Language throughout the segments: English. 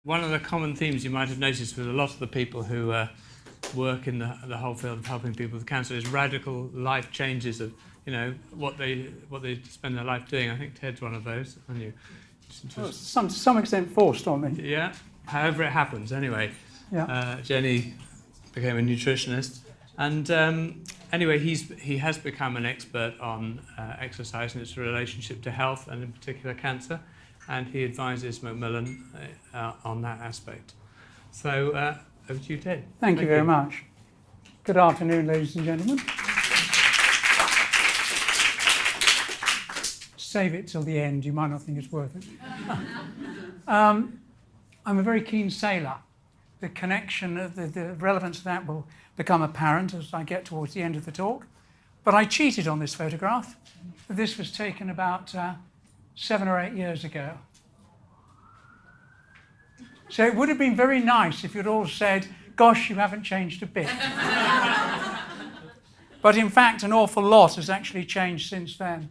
One of the common themes you might have noticed with a lot of the people who work in the whole field of helping people with cancer is radical life changes of, what they spend their life doing. I think Ted's one of those, aren't you? Well, to some extent forced on me. Yeah, however it happens. Anyway, Yeah. Jenny became a nutritionist, and anyway, he has become an expert on exercise and its relationship to health, and in particular cancer. And he advises Macmillan on that aspect. So over to you, Ted. Thank you very much. Good afternoon, ladies and gentlemen. Save it till the end. You might not think it's worth it. I'm a very keen sailor. The connection, the relevance of that will become apparent as I get towards the end of the talk. But I cheated on this photograph. This was taken about 7 or 8 years ago. So it would have been very nice if you'd all said, gosh, you haven't changed a bit. But in fact, an awful lot has actually changed since then.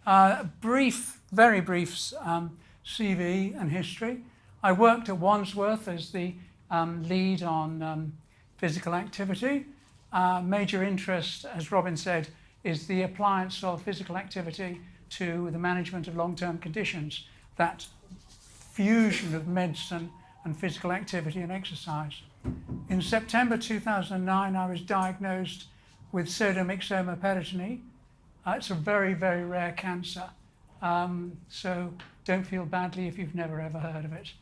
Very brief CV and history. I worked at Wandsworth as the lead on physical activity. Major interest, as Robin said, is the appliance of physical activity to the management of long-term conditions, that fusion of medicine and physical activity and exercise. In September 2009, I was diagnosed with pseudomyxoma peritone. It's a very, very rare cancer, so don't feel badly if you've never ever heard of it.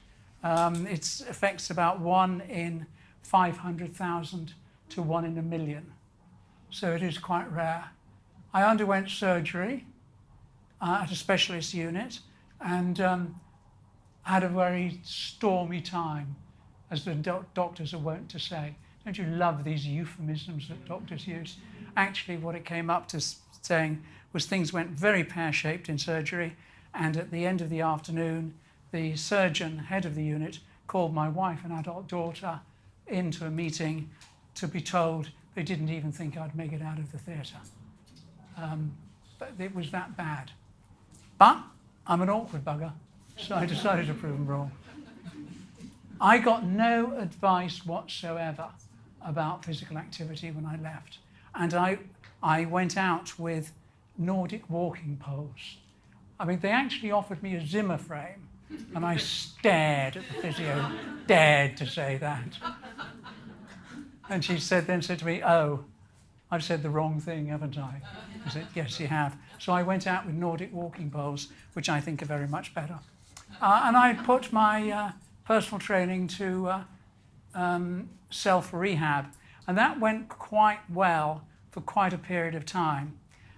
It affects about 1 in 500,000 to 1 in a million, so it is quite rare. I underwent surgery at a specialist unit and had a very stormy time, as the doctors are wont to say. Don't you love these euphemisms that doctors use? Actually, what it came up to saying was things went very pear-shaped in surgery, and at the end of the afternoon, the surgeon, head of the unit, called my wife and adult daughter into a meeting to be told they didn't even think I'd make it out of the theatre. But it was that bad. But I'm an awkward bugger, so I decided to prove them wrong. I got no advice whatsoever about physical activity when I left. And I went out with Nordic walking poles. I mean, they actually offered me a Zimmer frame, and I stared at the physio, dared to say that. And she then said to me, oh, I've said the wrong thing, haven't I? I said, yes, you have. So I went out with Nordic walking poles, which I think are very much better. And I put my personal training to self-rehab. And that went quite well for quite a period of time.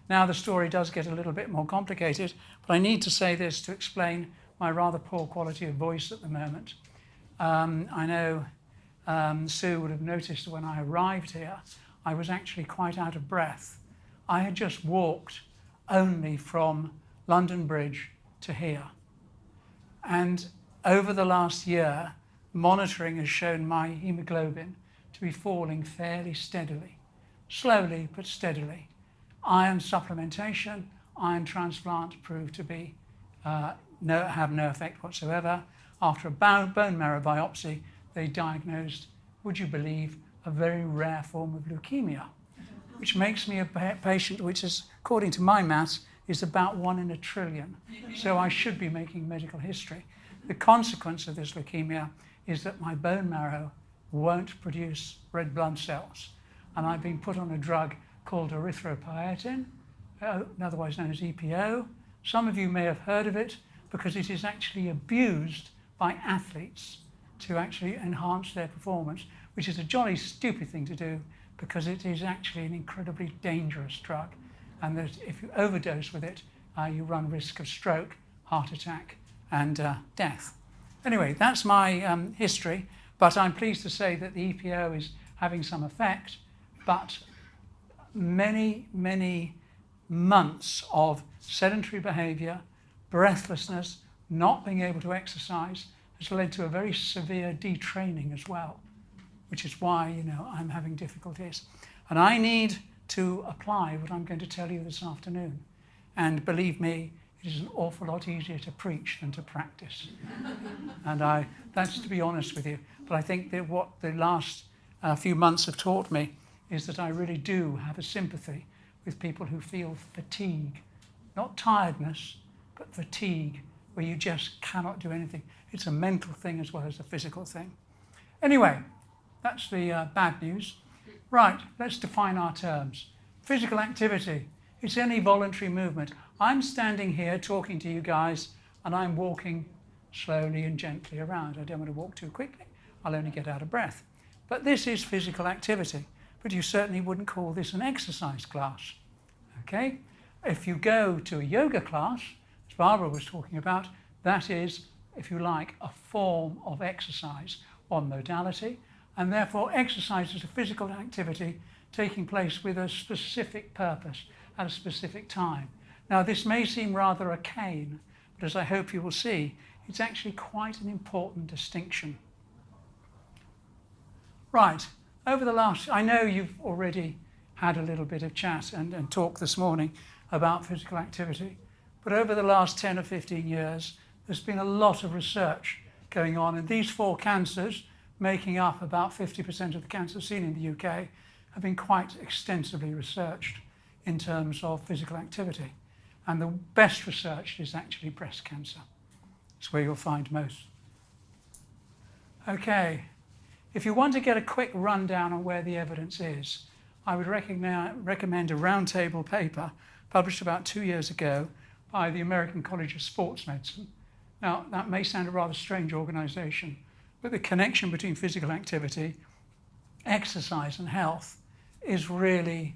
Now the story does get a little bit more complicated, but I need to say this to explain my rather poor quality of voice at the moment. I know Sue would have noticed when I arrived here, I was actually quite out of breath. I had just walked only from London Bridge to here. And over the last year, monitoring has shown my hemoglobin to be falling fairly steadily, slowly but steadily. Iron supplementation, iron transplant proved to be have no effect whatsoever. After a bone marrow biopsy, they diagnosed, would you believe, a very rare form of leukemia, which makes me a patient which is, according to my maths, is about 1 in a trillion. So I should be making medical history. The consequence of this leukemia is that my bone marrow won't produce red blood cells. And I've been put on a drug called erythropoietin, otherwise known as EPO. Some of you may have heard of it because it is actually abused by athletes to actually enhance their performance, which is a jolly stupid thing to do because it is actually an incredibly dangerous drug. And that if you overdose with it, you run risk of stroke, heart attack, and death. Anyway, that's my history, but I'm pleased to say that the EPO is having some effect, but many, many months of sedentary behaviour, breathlessness, not being able to exercise has led to a very severe detraining as well, which is why, you know, I'm having difficulties. And I need to apply what I'm going to tell you this afternoon. And believe me, it is an awful lot easier to preach than to practice. And that's to be honest with you. But I think that what the last few months have taught me is that I really do have a sympathy with people who feel fatigue, not tiredness, but fatigue, where you just cannot do anything. It's a mental thing as well as a physical thing. Anyway, that's the bad news. Right, let's define our terms. Physical activity, it's any voluntary movement. I'm standing here talking to you guys and I'm walking slowly and gently around. I don't want to walk too quickly, I'll only get out of breath. But this is physical activity, but you certainly wouldn't call this an exercise class, okay? If you go to a yoga class, as Barbara was talking about, that is, if you like, a form of exercise or modality, and therefore exercise is a physical activity taking place with a specific purpose at a specific time. Now, this may seem rather arcane, but as I hope you will see, it's actually quite an important distinction. Right, over the last, I know you've already had a little bit of chat and talk this morning about physical activity, but over the last 10 or 15 years, there's been a lot of research going on, and these 4 cancers, making up about 50% of the cancers seen in the UK, have been quite extensively researched in terms of physical activity. And the best research is actually breast cancer. It's where you'll find most. Okay, if you want to get a quick rundown on where the evidence is, I would recommend a roundtable paper published about 2 years ago by the American College of Sports Medicine. Now, that may sound a rather strange organisation, but the connection between physical activity, exercise and health is really,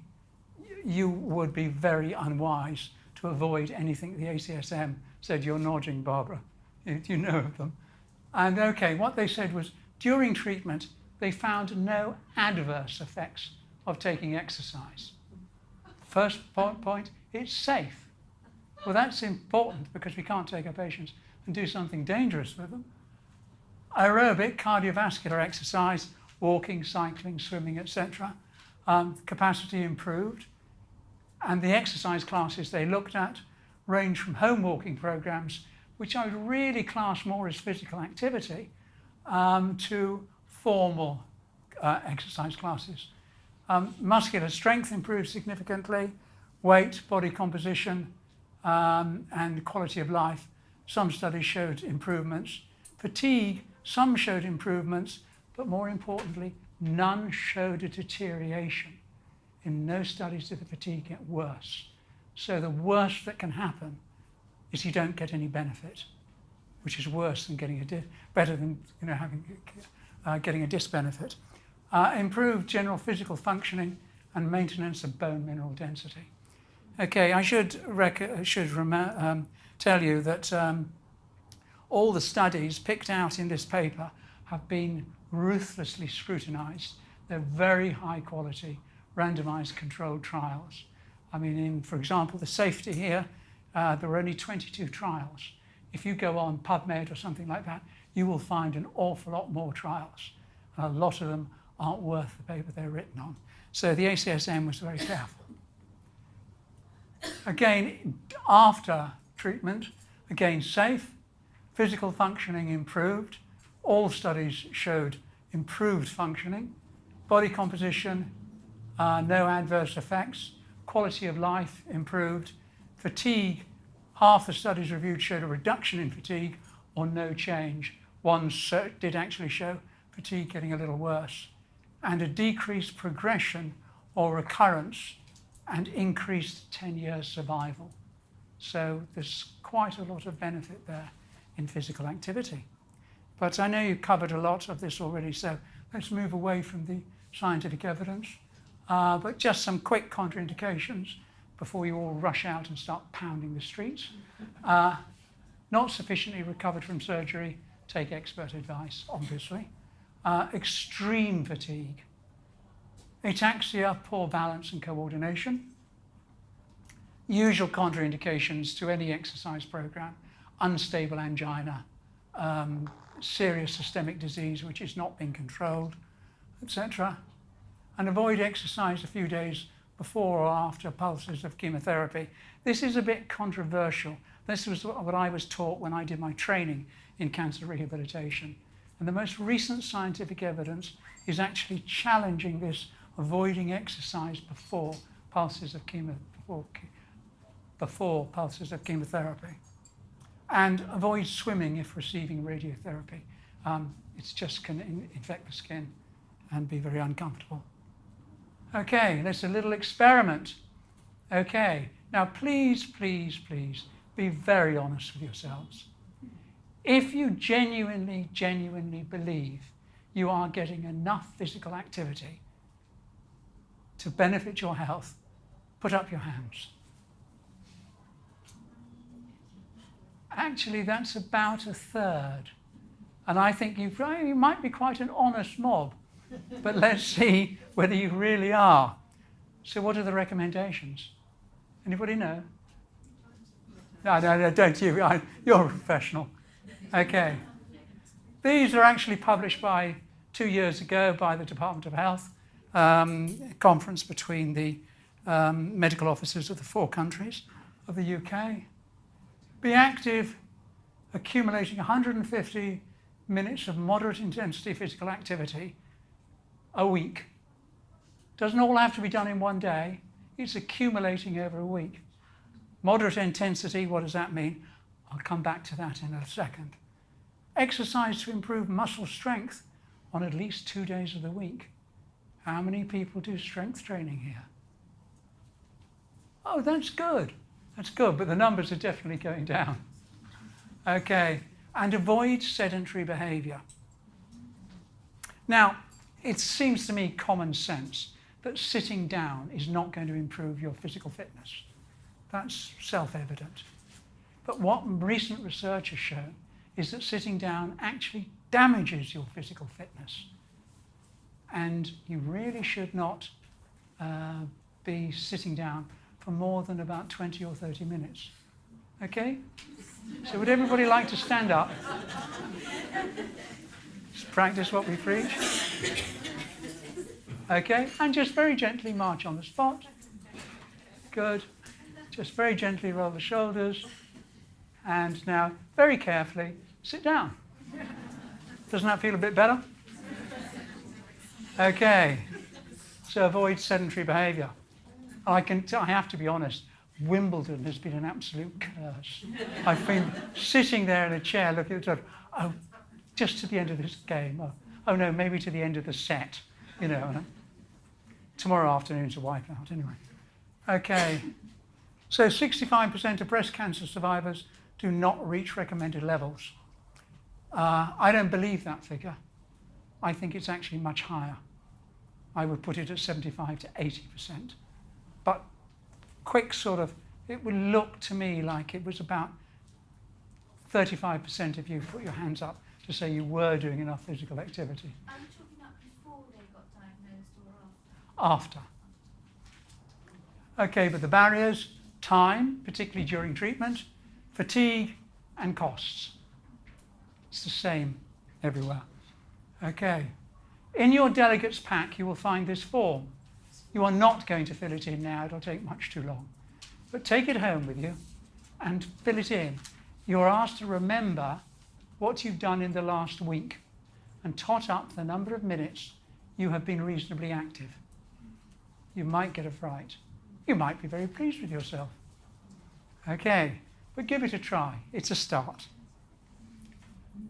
you would be very unwise to avoid anything the ACSM said. You're nodding, Barbara. You know of them. And okay, what they said was during treatment, they found no adverse effects of taking exercise. First point, it's safe. Well, that's important because we can't take our patients and do something dangerous with them. Aerobic, cardiovascular exercise, walking, cycling, swimming, etc. Capacity improved. And the exercise classes they looked at range from home walking programs, which I would really class more as physical activity, to formal exercise classes. Muscular strength improved significantly, weight, body composition, and quality of life. Some studies showed improvements. Fatigue, some showed improvements, but more importantly, none showed a deterioration. In no studies did the fatigue get worse. So the worst that can happen is you don't get any benefit, which is worse than getting better than getting a disbenefit. Improved general physical functioning and maintenance of bone mineral density. Okay, I should tell you that all the studies picked out in this paper have been ruthlessly scrutinized. They're very high quality, randomized controlled trials. I mean, for example, the safety here, there were only 22 trials. If you go on PubMed or something like that, you will find an awful lot more trials. And a lot of them aren't worth the paper they're written on. So the ACSM was very careful. Again, after treatment, again safe, physical functioning improved. All studies showed improved functioning, body composition, no adverse effects, quality of life improved, fatigue, half the studies reviewed showed a reduction in fatigue or no change. One did actually show fatigue getting a little worse, and a decreased progression or recurrence and increased 10-year survival. So there's quite a lot of benefit there in physical activity. But I know you've covered a lot of this already, so let's move away from the scientific evidence. But just some quick contraindications before you all rush out and start pounding the streets. not sufficiently recovered from surgery, take expert advice, obviously. Extreme fatigue, ataxia, poor balance and coordination. Usual contraindications to any exercise program: unstable angina, serious systemic disease which is not being controlled, etc. And avoid exercise a few days before or after pulses of chemotherapy. This is a bit controversial. This was what I was taught when I did my training in cancer rehabilitation. And the most recent scientific evidence is actually challenging this, avoiding exercise before pulses of chemotherapy. And avoid swimming if receiving radiotherapy. It just can infect the skin and be very uncomfortable. Okay, that's a little experiment. Okay, now please, please, please be very honest with yourselves. If you genuinely, genuinely believe you are getting enough physical activity to benefit your health, put up your hands. Actually, that's about a third. And I think you might be quite an honest mob, but let's see whether you really are. So what are the recommendations? Anybody know? No, don't you. You're a professional. Okay. These are actually published 2 years ago by the Department of Health, a conference between the medical officers of the 4 countries of the UK. Be active, accumulating 150 minutes of moderate intensity physical activity a week. Doesn't all have to be done in one day. It's accumulating over a week. Moderate intensity, what does that mean? I'll come back to that in a second. Exercise to improve muscle strength on at least 2 days of the week. How many people do strength training here? Oh, that's good. That's good, but the numbers are definitely going down. Okay, and avoid sedentary behavior. Now, it seems to me common sense that sitting down is not going to improve your physical fitness. That's self-evident. But what recent research has shown is that sitting down actually damages your physical fitness. And you really should not be sitting down for more than about 20 or 30 minutes. Okay? So would everybody like to stand up? Just practice what we preach. Okay? And just very gently march on the spot. Good. Just very gently roll the shoulders. And now, very carefully, sit down. Doesn't that feel a bit better? Okay. So avoid sedentary behavior. I have to be honest, Wimbledon has been an absolute curse. I've been sitting there in a chair looking at it, oh, just to the end of this game. Oh no, maybe to the end of the set, you know. Tomorrow afternoon's a wipeout, anyway. Okay. So 65% of breast cancer survivors do not reach recommended levels. I don't believe that figure. I think it's actually much higher. I would put it at 75 to 80%. But quick sort of, it would look to me like it was about 35% of you put your hands up to say you were doing enough physical activity. Are you talking about before they got diagnosed or After. Okay, but the barriers, time, particularly during treatment, fatigue, and costs. It's the same everywhere. Okay. In your delegates pack, you will find this form. You are not going to fill it in now. It'll take much too long. But take it home with you and fill it in. You're asked to remember what you've done in the last week and tot up the number of minutes you have been reasonably active. You might get a fright. You might be very pleased with yourself. Okay, but give it a try. It's a start.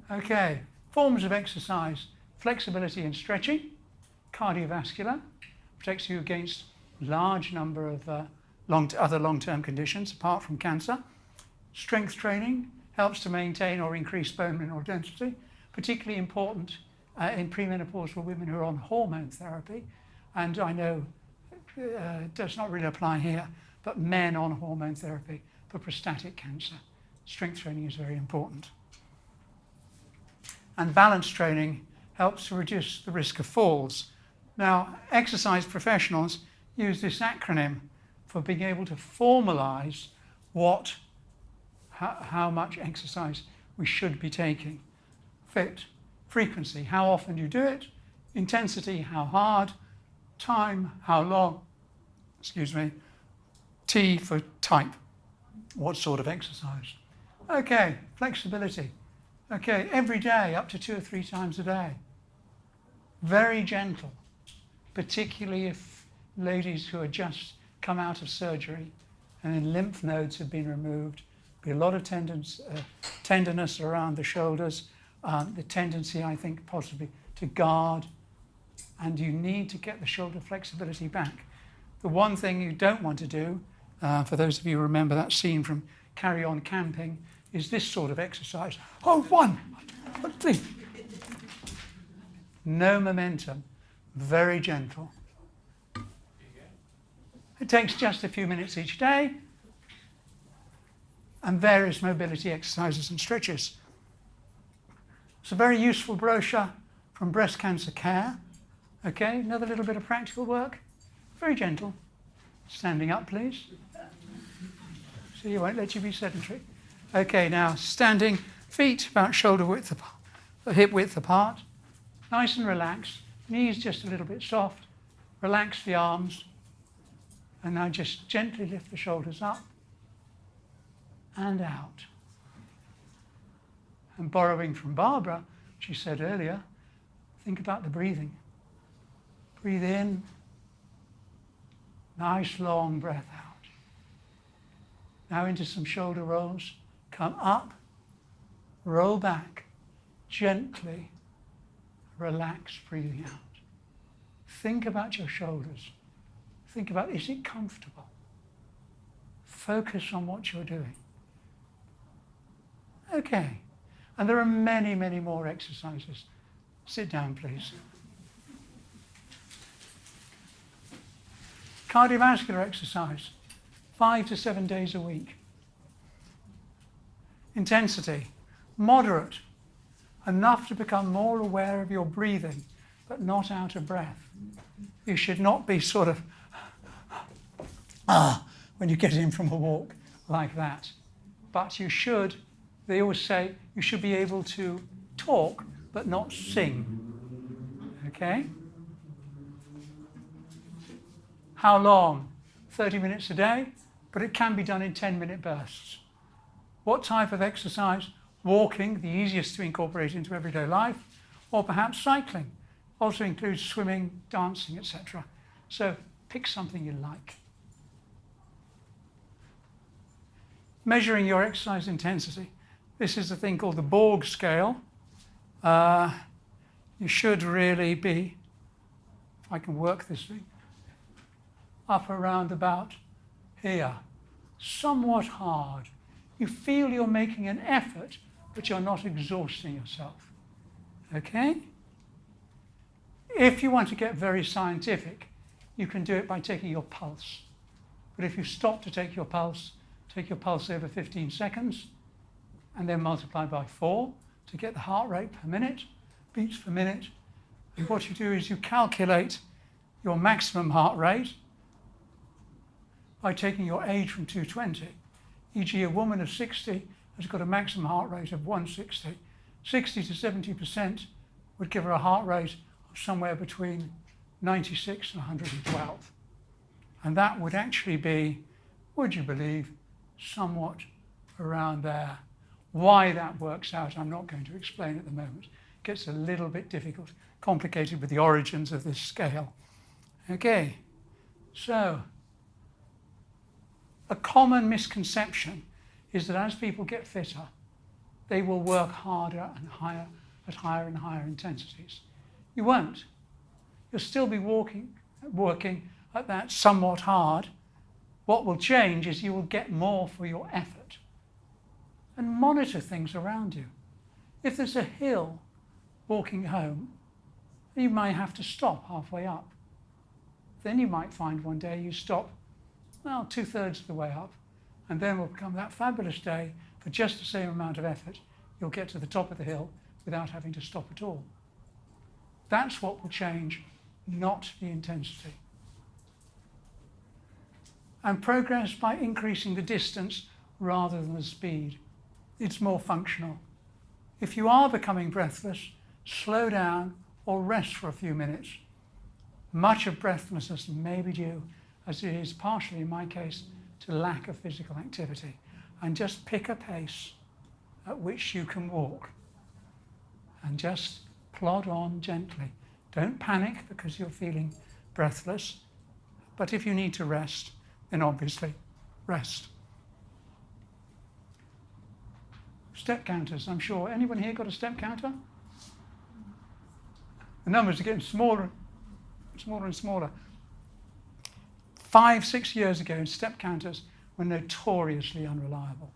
Okay, forms of exercise: flexibility and stretching, cardiovascular, protects you against large number of other long-term conditions apart from cancer. Strength training helps to maintain or increase bone mineral density, particularly important in premenopausal women who are on hormone therapy. And I know it does not really apply here, but men on hormone therapy for prostatic cancer. strength training is very important. And balance training helps to reduce the risk of falls. Now, exercise professionals use this acronym for being able to formalize how much exercise we should be taking. Fit, frequency, how often you do it, intensity, how hard, time, how long, T for type, what sort of exercise. Okay, flexibility. Okay, every day, up to 2 or 3 times a day. Very gentle, particularly if ladies who are just come out of surgery and then lymph nodes have been removed. Be a lot of tenderness around the shoulders, the tendency, I think, possibly to guard, and you need to get the shoulder flexibility back. The one thing you don't want to do, for those of you who remember that scene from Carry On Camping, is this sort of exercise. Oh, 1, 2. No momentum, very gentle. It takes just a few minutes each day, and various mobility exercises and stretches. It's a very useful brochure from Breast Cancer Care. Okay, another little bit of practical work. Very gentle. Standing up, please. So you won't let you be sedentary. Okay, now standing, feet about shoulder width apart, hip width apart. Nice and relaxed. Knees just a little bit soft. Relax the arms. And now just gently lift the shoulders up and out. And borrowing from Barbara, she said earlier, think about the breathing. Breathe in. Nice long breath out. Now into some shoulder rolls. Come up, roll back, gently, relax, breathing out. Think about your shoulders. Think about, is it comfortable? Focus on what you're doing. Okay. And there are many, many more exercises. Sit down, please. Cardiovascular exercise, 5 to 7 days a week. Intensity, moderate, enough to become more aware of your breathing, but not out of breath. You should not be sort of, when you get in from a walk like that. But you should, they always say, you should be able to talk, but not sing. Okay? How long? 30 minutes a day, but it can be done in 10-minute bursts. What type of exercise? Walking, the easiest to incorporate into everyday life, or perhaps cycling. Also includes swimming, dancing, etc. So pick something you like. Measuring your exercise intensity. This is a thing called the Borg scale. You should really be, if I can work this thing, up around about here. Somewhat hard. You feel you're making an effort, but you're not exhausting yourself. Okay? If you want to get very scientific, you can do it by taking your pulse. But if you stop to take your pulse over 15 seconds, and then multiply by 4 to get the heart rate per minute, beats per minute. And what you do is you calculate your maximum heart rate by taking your age from 220. E.g., a woman of 60 has got a maximum heart rate of 160. 60 to 70% would give her a heart rate of somewhere between 96 and 112. And that would actually be, would you believe, somewhat around there. Why that works out, I'm not going to explain at the moment. It gets a little bit difficult, complicated with the origins of this scale. Okay, so a common misconception is that as people get fitter, they will work harder and higher at higher and higher intensities. You won't. You'll still be working at that somewhat hard. What will change is you will get more for your effort. And monitor things around you. If there's a hill walking home, you might have to stop halfway up. Then you might find one day you stop, well, 2/3 of the way up, and then will come that fabulous day For just the same amount of effort, you'll get to the top of the hill without having to stop at all. That's what will change, not the intensity. And progress by increasing the distance rather than the speed. It's more functional. If you are becoming breathless, slow down or rest for a few minutes. Much of breathlessness may be due, as it is partially in my case, to lack of physical activity. And just pick a pace at which you can walk. And just plod on gently. Don't panic because you're feeling breathless. But if you need to rest, then obviously rest. Step counters, I'm sure. Anyone here got a step counter? The numbers are getting smaller and smaller. 5, 6 years ago, step counters were notoriously unreliable.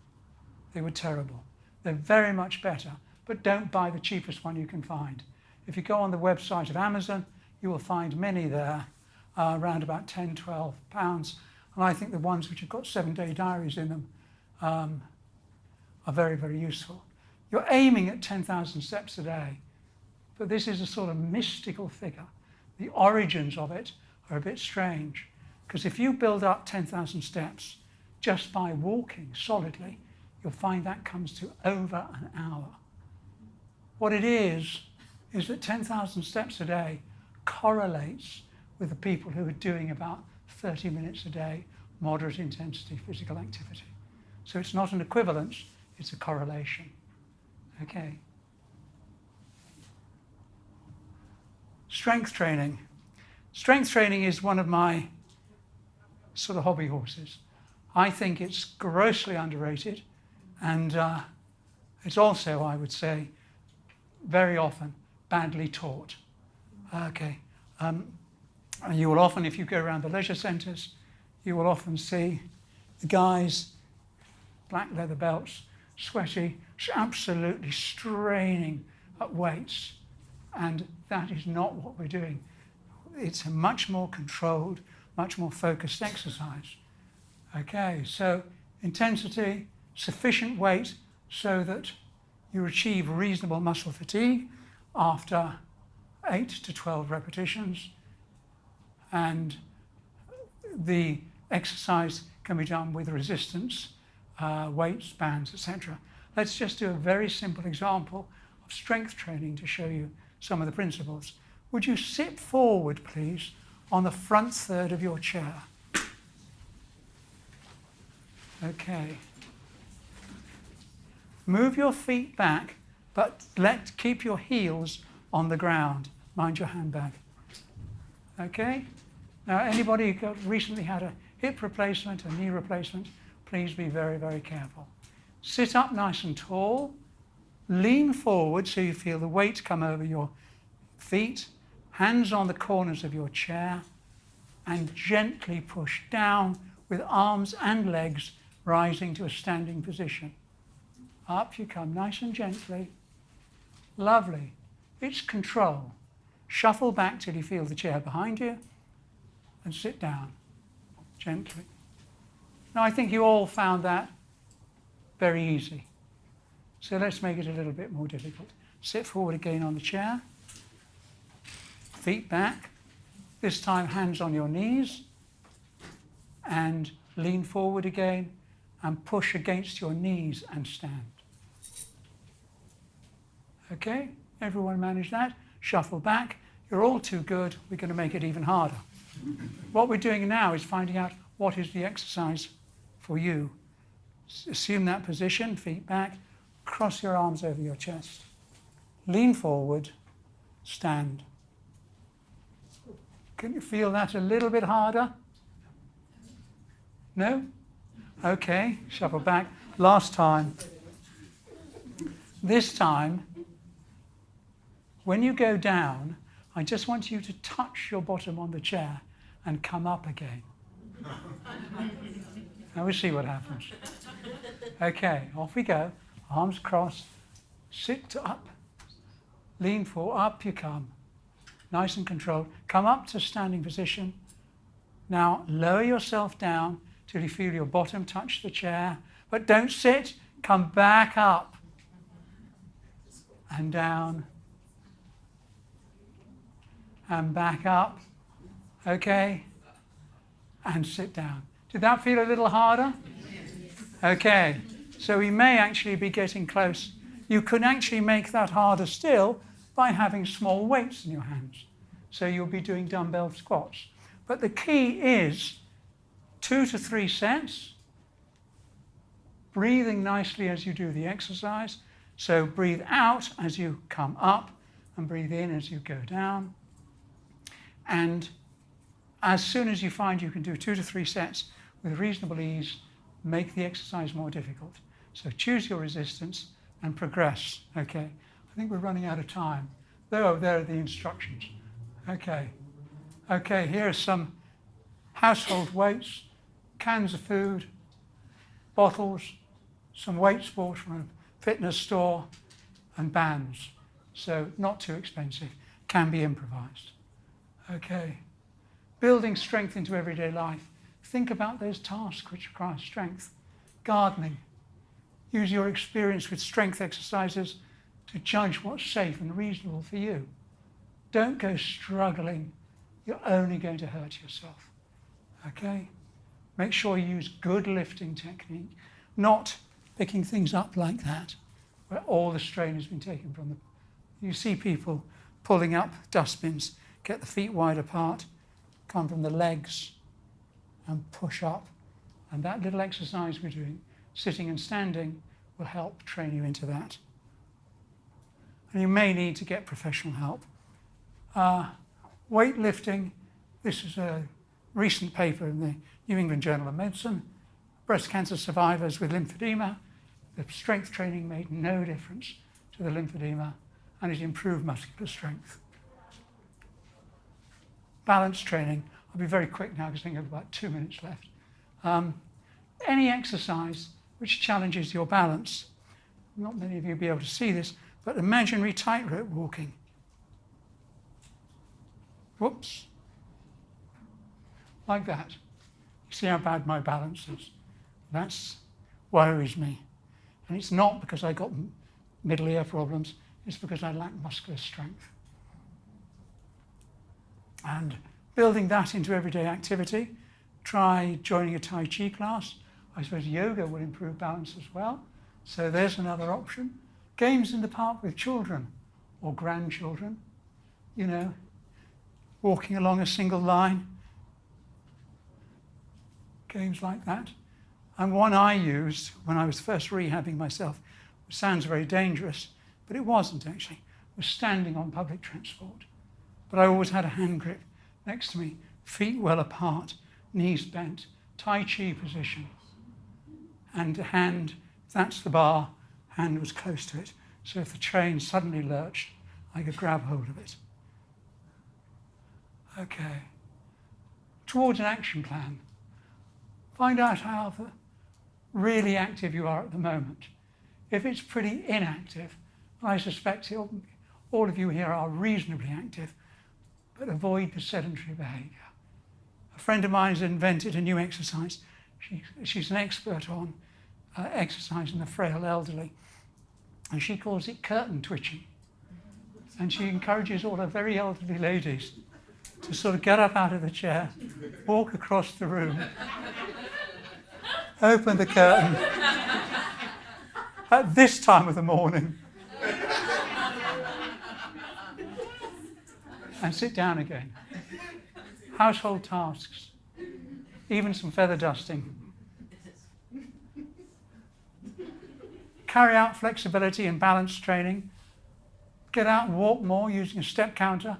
They were terrible. They're very much better, but don't buy the cheapest one you can find. If you go on the website of Amazon, you will find many there, around about 10, 12 pounds. And I think the ones which have got 7-day diaries in them are very, very useful. You're aiming at 10,000 steps a day, but this is a sort of mystical figure. The origins of it are a bit strange, because if you build up 10,000 steps just by walking solidly, you'll find that comes to over an hour. What it is that 10,000 steps a day correlates with the people who are doing about 30 minutes a day, moderate intensity physical activity. So it's not an equivalence, it's a correlation. Okay. Strength training. Strength training is one of my sort of hobby horses. I think it's grossly underrated, and it's also, I would say, very often badly taught. Okay. And you will often, if you go around the leisure centres, you will often see the guys, black leather belts, sweaty, absolutely straining at weights. And that is not what we're doing. It's a much more controlled, much more focused exercise. Okay, so intensity, sufficient weight so that you achieve reasonable muscle fatigue after 8 to 12 repetitions. And the exercise can be done with resistance, weights, bands, etc. Let's just do a very simple example of strength training to show you some of the principles. Would you sit forward, please, on the front third of your chair? Okay. Move your feet back, but keep your heels on the ground. Mind your handbag. Okay? Now, anybody who recently had a hip replacement, a knee replacement, please be very, very careful. Sit up nice and tall. Lean forward so you feel the weight come over your feet. Hands on the corners of your chair. And gently push down with arms and legs rising to a standing position. Up you come, nice and gently. Lovely. It's control. Shuffle back till you feel the chair behind you and sit down gently. Now, I think you all found that very easy. So let's make it a little bit more difficult. Sit forward again on the chair. Feet back. This time, hands on your knees. And lean forward again and push against your knees and stand. Okay? Everyone manage that? Shuffle back. You're all too good. We're going to make it even harder. What we're doing now is finding out what is the exercise for you. Assume that position, feet back. Cross your arms over your chest. Lean forward. Stand. Can you feel that a little bit harder? No? Okay, shuffle back. Last time. This time, when you go down, I just want you to touch your bottom on the chair and come up again. Now we'll see what happens. Okay, off we go. Arms crossed. Sit up. Lean forward. Up you come. Nice and controlled. Come up to standing position. Now lower yourself down till you feel your bottom touch the chair. But don't sit. Come back up and down and back up, okay? And sit down. Did that feel a little harder? Okay, so we may actually be getting close. You can actually make that harder still by having small weights in your hands. So you'll be doing dumbbell squats. But the key is 2 to 3 sets, breathing nicely as you do the exercise. So breathe out as you come up and breathe in as you go down. And as soon as you find you can do 2 to 3 sets with reasonable ease, make the exercise more difficult. So choose your resistance and progress, okay? I think we're running out of time. There are the instructions. Okay. Okay, here are some household weights, cans of food, bottles, some weights bought from a fitness store, and bands. So not too expensive, can be improvised. Okay. Building strength into everyday life. Think about those tasks which require strength. Gardening. Use your experience with strength exercises to judge what's safe and reasonable for you. Don't go struggling. You're only going to hurt yourself. Okay? Make sure you use good lifting technique, not picking things up like that, where all the strain has been taken from them. You see people pulling up dustbins, get the feet wide apart, come from the legs and push up. And that little exercise we're doing, sitting and standing, will help train you into that. And you may need to get professional help. Weightlifting, this is a recent paper in the New England Journal of Medicine. Breast cancer survivors with lymphedema, the strength training made no difference to the lymphedema, and it improved muscular strength. Balance training, I'll be very quick now because I think I have about 2 minutes left. Any exercise which challenges your balance. Not many of you will be able to see this, but imaginary tightrope walking. Whoops. Like that. You see how bad my balance is? That worries me. And it's not because I got middle ear problems, it's because I lack muscular strength. And building that into everyday activity, try joining a Tai Chi class. I suppose yoga will improve balance as well. So there's another option. Games in the park with children or grandchildren, you know, walking along a single line. Games like that. And one I used when I was first rehabbing myself, which sounds very dangerous, but it wasn't actually, was standing on public transport. But I always had a hand grip next to me, feet well apart, knees bent, Tai Chi position. And hand, that's the bar, hand was close to it. So if the train suddenly lurched, I could grab hold of it. Okay. Towards an action plan. Find out how really active you are at the moment. If it's pretty inactive, I suspect all of you here are reasonably active, but avoid the sedentary behaviour. A friend of mine has invented a new exercise. She's an expert on exercising the frail elderly, and she calls it curtain twitching. And she encourages all her very elderly ladies to sort of get up out of the chair, walk across the room, open the curtain at this time of the morning, and sit down again. Household tasks, even some feather dusting. Carry out flexibility and balance training. Get out and walk more using a step counter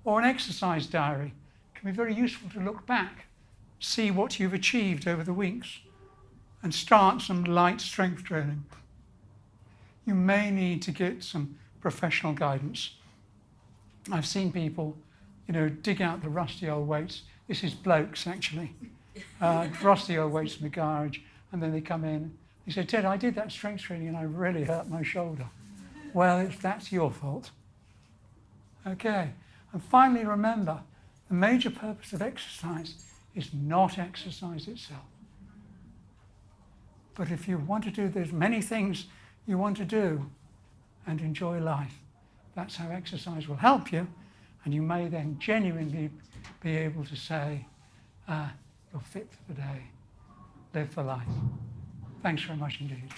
or an exercise diary. It can be very useful to look back, see what you've achieved over the weeks, and start some light strength training. You may need to get some professional guidance. I've seen people, you know, dig out the rusty old weights. This is blokes, actually. Rusty old weights in the garage, and then they come in. They say, Ted, I did that strength training and I really hurt my shoulder. Well, that's your fault. Okay. And finally, remember, the major purpose of exercise is not exercise itself. But if you want to do, there's many things you want to do and enjoy life. That's how exercise will help you, and you may then genuinely be able to say, you're fit for the day, live for life. Thanks very much indeed.